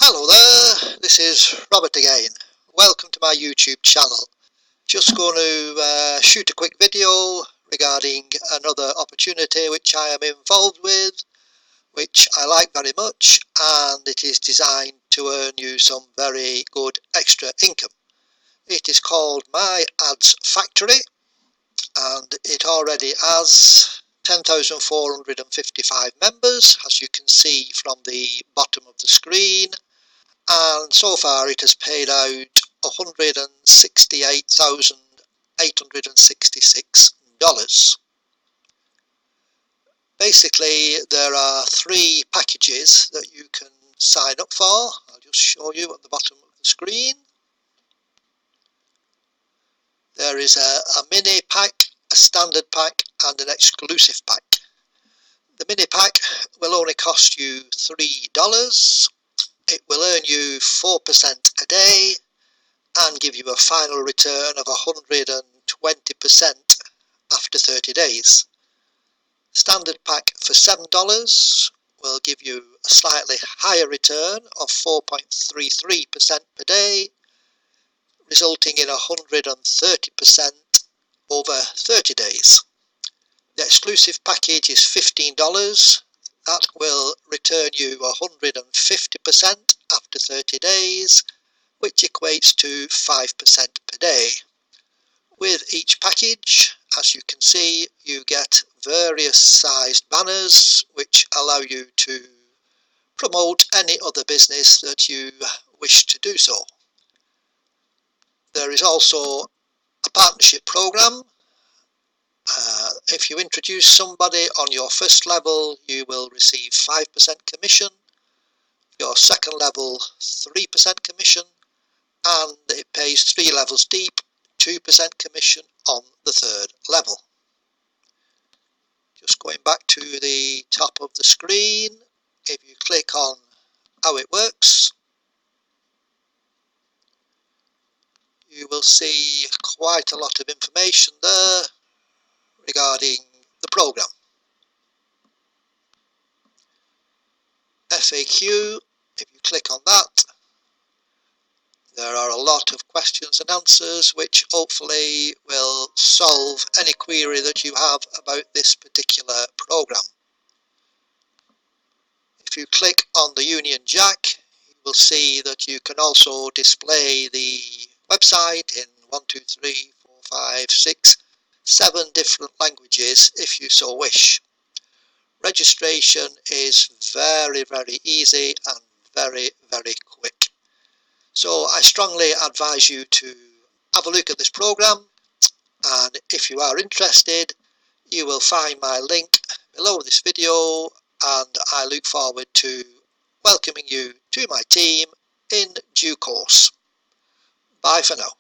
Hello there, this is Robert again. Welcome to my YouTube channel. Just going to shoot a quick video regarding another opportunity which I am involved with, which I like very much, and it is designed to earn you some very good extra income. It is called My Ads Factory, and it already has 10,455 members, as you can see from the bottom of the screen. And so far it has paid out $168,866. Basically, there are three packages that you can sign up for. I'll just show you at the bottom of the screen. There is a mini pack, a standard pack, and an exclusive pack. The mini pack will only cost you $3. It will earn you 4% a day and give you a final return of 120% after 30 days. Standard pack for $7 will give you a slightly higher return of 4.33% per day, resulting in 130% over 30 days. The exclusive package is $15. That will return you 150% after 30 days, which equates to 5% per day. With each package, as you can see, you get various sized banners which allow you to promote any other business that you wish to do so. There is also a partnership program. If you introduce somebody on your first level, you will receive 5% commission, your second level 3% commission, and it pays 3 levels deep, 2% commission on the third level. Just going back to the top of the screen, if you click on how it works, you will see quite a lot of information there regarding the program. FAQ, if you click on that, there are a lot of questions and answers which hopefully will solve any query that you have about this particular program. If you click on the Union Jack, you will see that you can also display the website in 1, 2, 3, 4, 5, 6, 7 different languages if you so wish. Registration is very easy and very quick. So I strongly advise you to have a look at this program, and if you are interested, you will find my link below this video, and I look forward to welcoming you to my team in due course. Bye for now.